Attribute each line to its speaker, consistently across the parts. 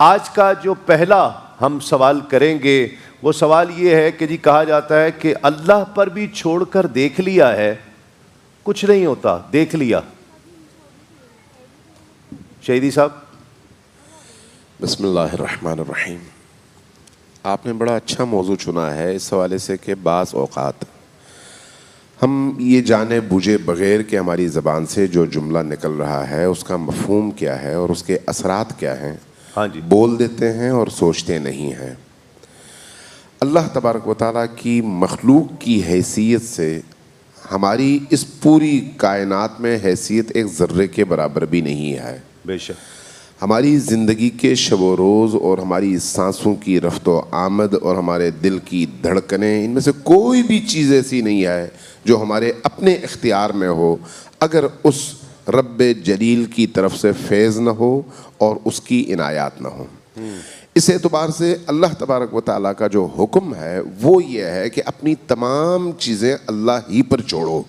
Speaker 1: آج کا جو پہلا ہم سوال کریں گے وہ سوال یہ ہے کہ جی کہا جاتا ہے کہ اللہ پر بھی چھوڑ کر دیکھ لیا ہے کچھ نہیں ہوتا، دیکھ لیا۔ شہیدی صاحب۔
Speaker 2: بسم اللہ الرحمن الرحیم۔ آپ نے بڑا اچھا موضوع چنا ہے اس حوالے سے کہ بعض اوقات ہم یہ جانے بوجھے بغیر کہ ہماری زبان سے جو جملہ نکل رہا ہے اس کا مفہوم کیا ہے اور اس کے اثرات کیا ہیں،
Speaker 1: ہاں جی،
Speaker 2: بول دیتے ہیں اور سوچتے نہیں ہیں۔ اللہ تبارک و تعالیٰ کی مخلوق کی حیثیت سے ہماری اس پوری کائنات میں حیثیت ایک ذرے کے برابر بھی نہیں ہے۔
Speaker 1: بے شک۔
Speaker 2: ہماری زندگی کے شب و روز اور ہماری سانسوں کی رفت و آمد اور ہمارے دل کی دھڑکنیں، ان میں سے کوئی بھی چیز ایسی نہیں ہے جو ہمارے اپنے اختیار میں ہو اگر اس رب جلیل کی طرف سے فیض نہ ہو اور اس کی عنایات نہ ہو۔ اس اعتبار سے اللہ تبارک و تعالیٰ کا جو حکم ہے وہ یہ ہے کہ اپنی تمام چیزیں اللہ ہی پر چھوڑو،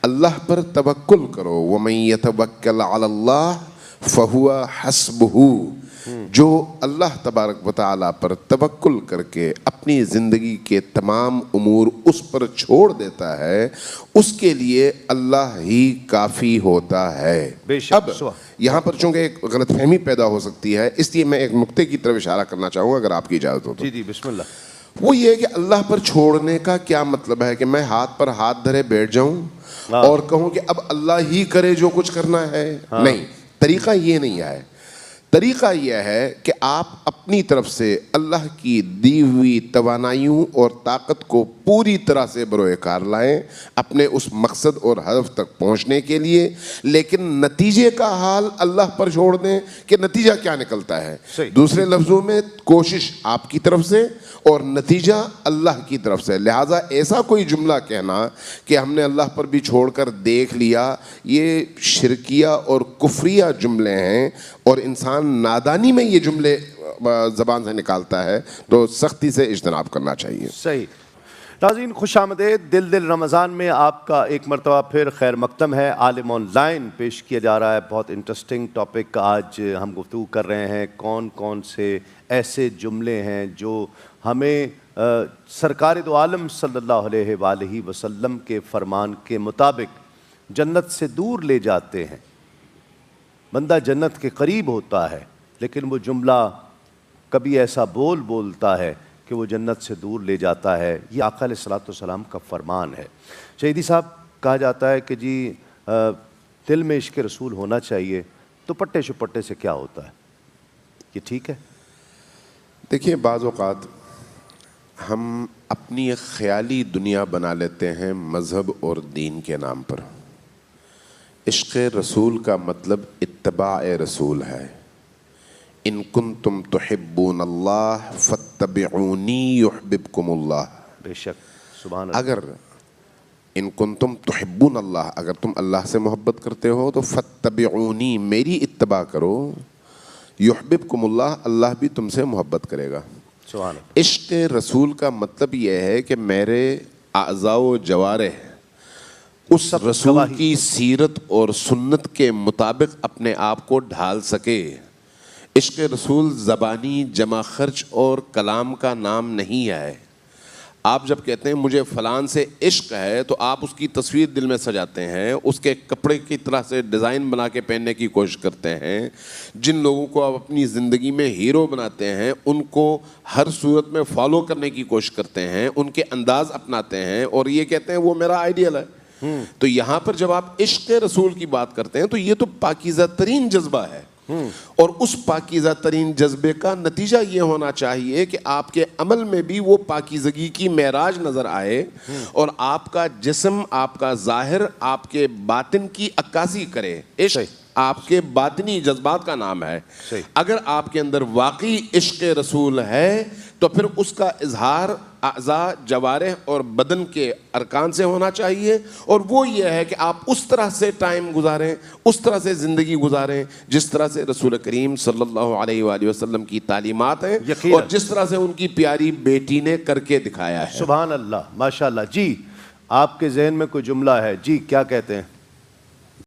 Speaker 2: اللہ پر توکل کرو۔ وَمَن يَتَوَكَّلْ عَلَى اللَّهِ فَهُوَ حَسْبُهُ، جو اللہ تبارک و تعالیٰ پر توکل کر کے اپنی زندگی کے تمام امور اس پر چھوڑ دیتا ہے اس کے لیے اللہ ہی کافی ہوتا ہے۔ اب یہاں پر چونکہ ایک غلط فہمی پیدا ہو سکتی ہے، اس لیے میں ایک نقطے کی طرف اشارہ کرنا چاہوں گا اگر آپ کی اجازت ہو تو۔
Speaker 1: جی جی بسم اللہ۔
Speaker 2: وہ یہ ہے کہ اللہ پر چھوڑنے کا کیا مطلب ہے کہ میں ہاتھ پر ہاتھ دھرے بیٹھ جاؤں اور کہوں کہ اب اللہ ہی کرے جو کچھ کرنا ہے؟ نہیں، طریقہ یہ نہیں ہے۔ طریقہ یہ ہے کہ آپ اپنی طرف سے اللہ کی دی ہوئی توانائیوں اور طاقت کو پوری طرح سے بروئے کار لائیں اپنے اس مقصد اور ہدف تک پہنچنے کے لیے، لیکن نتیجے کا حال اللہ پر چھوڑ دیں کہ نتیجہ کیا نکلتا ہے۔ دوسرے لفظوں میں کوشش آپ کی طرف سے اور نتیجہ اللہ کی طرف سے۔ لہٰذا ایسا کوئی جملہ کہنا کہ ہم نے اللہ پر بھی چھوڑ کر دیکھ لیا، یہ شرکیہ اور کفریہ جملے ہیں اور انسان نادانی میں یہ جملے زبان سے نکالتا ہے تو سختی سے اجتناب کرنا چاہیے۔
Speaker 1: صحیح۔ ناظرین خوش آمدید، دل رمضان میں آپ کا ایک مرتبہ پھر خیر مقدم ہے۔ عالم آن لائن پیش کیا جا رہا ہے، بہت انٹرسٹنگ ٹاپک آج ہم گفتگو کر رہے ہیں۔ کون کون سے ایسے جملے ہیں جو ہمیں سرکار دو عالم صلی اللہ علیہ وآلہ وسلم کے فرمان کے مطابق جنت سے دور لے جاتے ہیں؟ بندہ جنت کے قریب ہوتا ہے لیکن وہ جملہ کبھی ایسا بولتا ہے کہ وہ جنت سے دور لے جاتا ہے۔ یہ آقا علیہ الصلوۃ والسلام کا فرمان ہے۔ شہیدی صاحب، کہا جاتا ہے کہ جی دل میں عشق رسول ہونا چاہیے، تو پٹے شپٹے سے کیا ہوتا ہے؟ یہ ٹھیک ہے؟
Speaker 2: دیکھیے، بعض اوقات ہم اپنی ایک خیالی دنیا بنا لیتے ہیں مذہب اور دین کے نام پر۔ عشق رسول کا مطلب اتباع رسول ہے۔ ان کنتم تحبون اللہ فاتبعونی یحببکم اللہ۔
Speaker 1: بے شک، سبحان اللہ۔
Speaker 2: اگر ان کنتم تحبون اللہ، اگر تم اللہ سے محبت کرتے ہو تو فاتبعونی، میری اتباع کرو، یحببکم اللہ، اللہ بھی تم سے محبت کرے گا۔
Speaker 1: سبحان اللہ۔
Speaker 2: عشق رسول کا مطلب یہ ہے کہ میرے اعضاء و جوارح اس رسول کی سیرت اور سنت کے مطابق اپنے آپ کو ڈھال سکے۔ عشق رسول زبانی جمع خرچ اور کلام کا نام نہیں ہے۔ آپ جب کہتے ہیں مجھے فلان سے عشق ہے تو آپ اس کی تصویر دل میں سجاتے ہیں، اس کے کپڑے کی طرح سے ڈیزائن بنا کے پہننے کی کوشش کرتے ہیں۔ جن لوگوں کو آپ اپنی زندگی میں ہیرو بناتے ہیں ان کو ہر صورت میں فالو کرنے کی کوشش کرتے ہیں، ان کے انداز اپناتے ہیں اور یہ کہتے ہیں وہ میرا آئیڈیل ہے۔ تو یہاں پر جب آپ عشق رسول کی بات کرتے ہیں تو یہ تو پاکیزہ ترین جذبہ ہے، اور اس پاکیزہ ترین جذبے کا نتیجہ یہ ہونا چاہیے کہ آپ کے عمل میں بھی وہ پاکیزگی کی معراج نظر آئے اور آپ کا جسم، آپ کا ظاہر آپ کے باطن کی عکاسی کرے۔ عشق آپ کے باطنی جذبات کا نام ہے۔ اگر آپ کے اندر واقعی عشق رسول ہے تو پھر اس کا اظہار اعضاء، جوارح اور بدن کے ارکان سے ہونا چاہیے، اور وہ یہ ہے کہ آپ اس طرح سے ٹائم گزاریں، اس طرح سے زندگی گزاریں جس طرح سے رسول کریم صلی اللہ علیہ وآلہ وسلم کی تعلیمات ہیں اور جس طرح سے ان کی پیاری بیٹی نے کر کے دکھایا ہے۔
Speaker 1: سبحان اللہ، ماشاء اللہ۔ جی آپ کے ذہن میں کوئی جملہ ہے؟ جی کیا کہتے ہیں؟